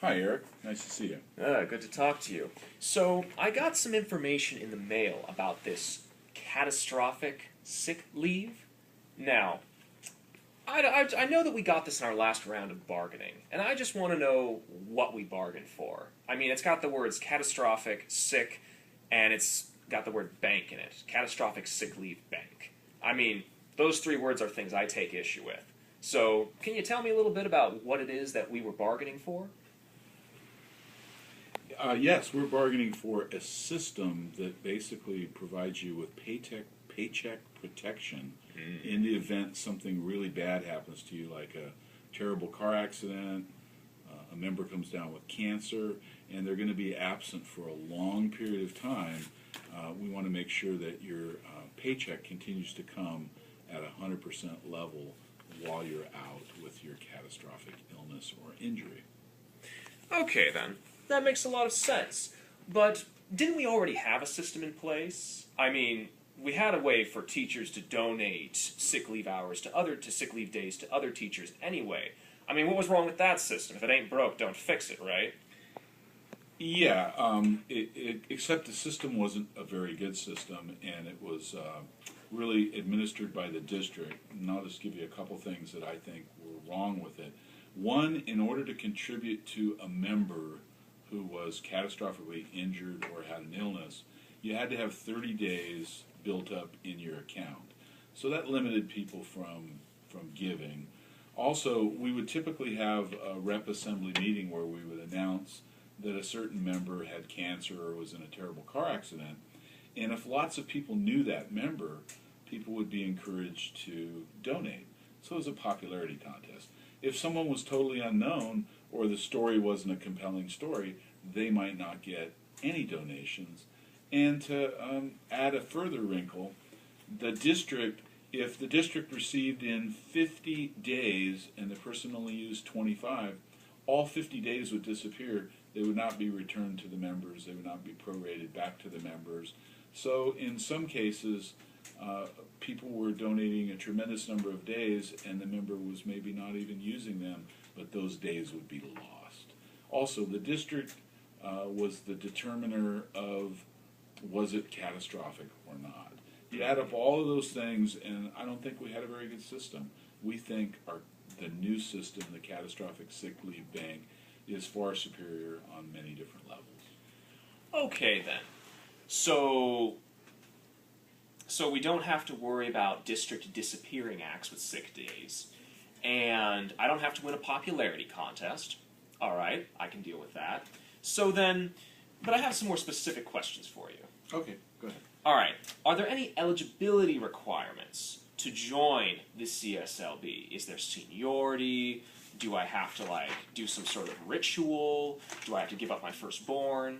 Hi, Eric. Nice to see you. Good to talk to you. So, I got some information in the mail about this catastrophic sick leave. Now, I know that we got this in our last round of bargaining, and I just want to know what we bargained for. I mean, it's got the words catastrophic, sick, and it's got the word bank in it. Catastrophic sick leave bank. I mean, those three words are things I take issue with. So, can you tell me a little bit about what it is that we were bargaining for? Yes, we're bargaining for a system that basically provides you with paycheck protection in the event something really bad happens to you, like a terrible car accident, a member comes down with cancer, and they're going to be absent for a long period of time. We want to make sure that your paycheck continues to come at 100% level while you're out with your catastrophic illness or injury. Okay, then. That makes a lot of sense. But didn't we already have a system in place? I mean, we had a way for teachers to donate sick leave hours to sick leave days to other teachers anyway. I mean, what was wrong with that system? If it ain't broke, don't fix it, right? Yeah, except the system wasn't a very good system, and it was really administered by the district. And I'll just give you a couple things that I think were wrong with it. One, in order to contribute to a member who was catastrophically injured or had an illness, you had to have 30 days built up in your account. So that limited people from giving. Also, we would typically have a rep assembly meeting where we would announce that a certain member had cancer or was in a terrible car accident. And if lots of people knew that member, people would be encouraged to donate. So it was a popularity contest. If someone was totally unknown or the story wasn't a compelling story, they might not get any donations. And to add a further wrinkle, if the district received in 50 days and the person only used 25, all 50 days would disappear. They would not be returned to the members. They would not be prorated back to the members. So in some cases, people were donating a tremendous number of days, and the member was maybe not even using them, but those days would be lost. Also, the district was the determiner of was it catastrophic or not. You add up all of those things, and I don't think we had a very good system. We think the new system, the catastrophic sick leave bank, is far superior on many different levels. Okay, then. So we don't have to worry about district disappearing acts with sick days. And I don't have to win a popularity contest. All right, I can deal with that. So then, but I have some more specific questions for you. Okay, go ahead. All right, are there any eligibility requirements to join the CSLB? Is there seniority? Do I have to, do some sort of ritual? Do I have to give up my firstborn?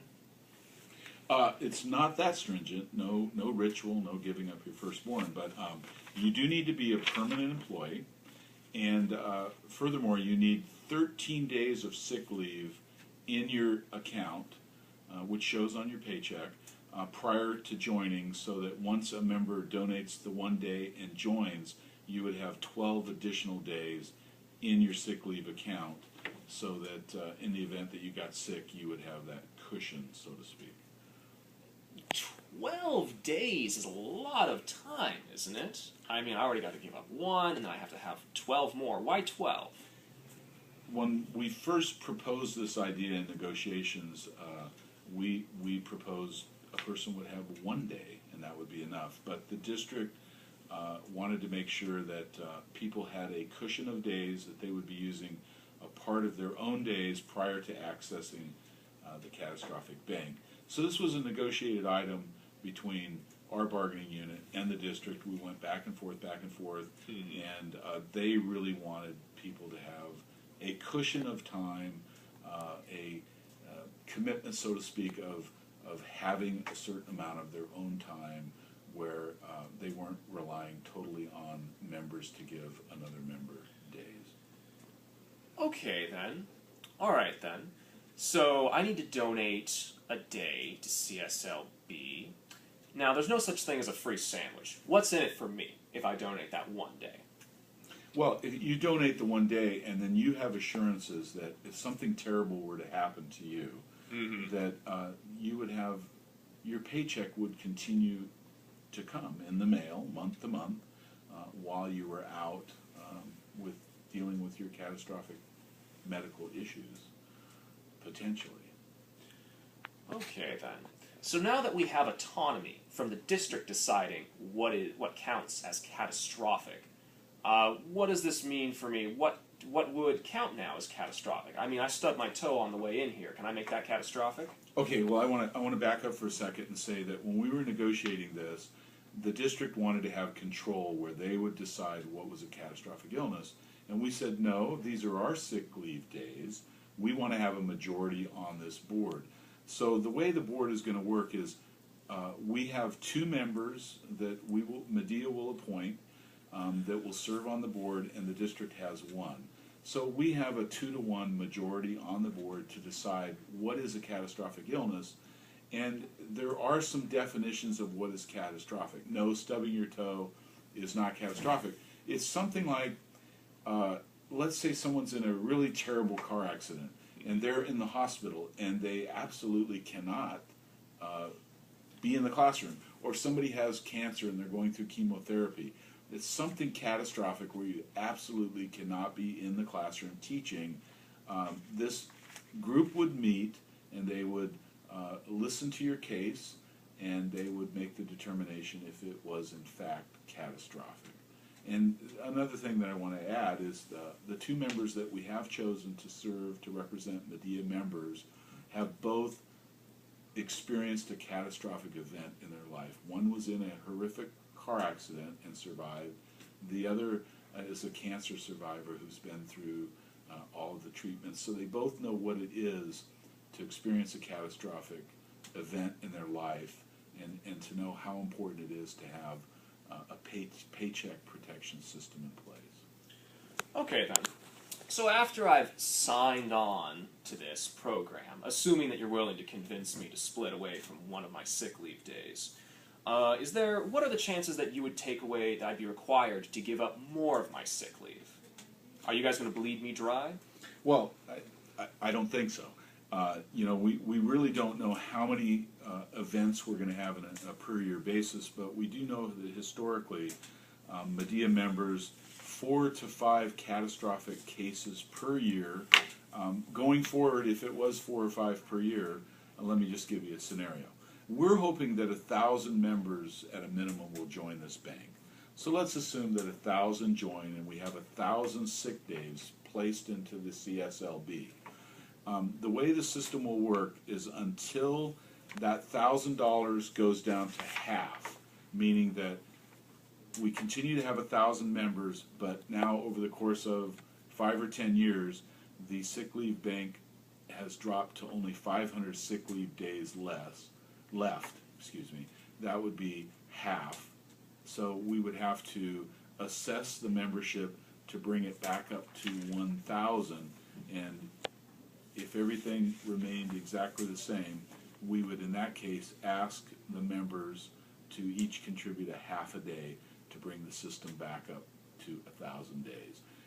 It's not that stringent. No ritual, no giving up your firstborn. But you do need to be a permanent employee. And furthermore, you need 13 days of sick leave in your account, which shows on your paycheck, prior to joining, so that once a member donates the 1 day and joins, you would have 12 additional days in your sick leave account, so that in the event that you got sick, you would have that cushion, so to speak. 12 days is a lot of time, isn't it? I mean, I already got to give up one, and then I have to have 12 more. Why 12? When we first proposed this idea in negotiations, we proposed a person would have 1 day, and that would be enough. But the district wanted to make sure that people had a cushion of days that they would be using a part of their own days prior to accessing the catastrophic bank. So this was a negotiated item between our bargaining unit and the district. We went back and forth, and they really wanted people to have a cushion of time, a commitment, so to speak, of having a certain amount of their own time where they weren't relying totally on members to give another member days. Okay, then. All right, then. So I need to donate a day to CSLB. Now, there's no such thing as a free sandwich. What's in it for me if I donate that 1 day? Well, if you donate the 1 day, and then you have assurances that if something terrible were to happen to you, that you would have your paycheck would continue to come in the mail month to month while you were out with dealing with your catastrophic medical issues, potentially. Okay, then. So now that we have autonomy from the district deciding what counts as catastrophic, what does this mean for me? What would count now as catastrophic? I mean, I stubbed my toe on the way in here. Can I make that catastrophic? Okay, well, I want to back up for a second and say that when we were negotiating this, the district wanted to have control where they would decide what was a catastrophic illness, and we said, no, these are our sick leave days. We want to have a majority on this board. So the way the board is going to work is we have 2 members that Mdea will appoint that will serve on the board, and the district has 1. So we have a 2-to-1 majority on the board to decide what is a catastrophic illness, and there are some definitions of what is catastrophic. No, stubbing your toe is not catastrophic. It's something like, let's say someone's in a really terrible car accident, and they're in the hospital, and they absolutely cannot be in the classroom. Or somebody has cancer, and they're going through chemotherapy. It's something catastrophic where you absolutely cannot be in the classroom teaching. This group would meet, and they would listen to your case, and they would make the determination if it was in fact catastrophic. And another thing that I want to add is the 2 members that we have chosen to serve to represent Mdea members have both experienced a catastrophic event in their life. One was in a horrific car accident and survived. The other is a cancer survivor who's been through all of the treatments. So they both know what it is to experience a catastrophic event in their life, and to know how important it is to have a paycheck protection system in place. Okay, then. So after I've signed on to this program, assuming that you're willing to convince me to split away from one of my sick leave days, what are the chances that you would take away, that I'd be required to give up more of my sick leave? Are you guys going to bleed me dry? Well, I don't think so. We really don't know how many events we're going to have on a per year basis, but we do know that historically, Mdea members, 4 to 5 catastrophic cases per year. Going forward, if it was 4 or 5 per year, let me just give you a scenario. We're hoping that 1,000 members at a minimum will join this bank. So let's assume that 1,000 join, and we have 1,000 sick days placed into the Cslb. The way the system will work is until that $1,000 goes down to half, meaning that we continue to have 1,000 members, but now over the course of 5 or 10 years, the sick leave bank has dropped to only 500 sick leave days left. That would be half. So we would have to assess the membership to bring it back up to 1,000, and if everything remained exactly the same, we would in that case ask the members to each contribute a half a day to bring the system back up to 1,000 days.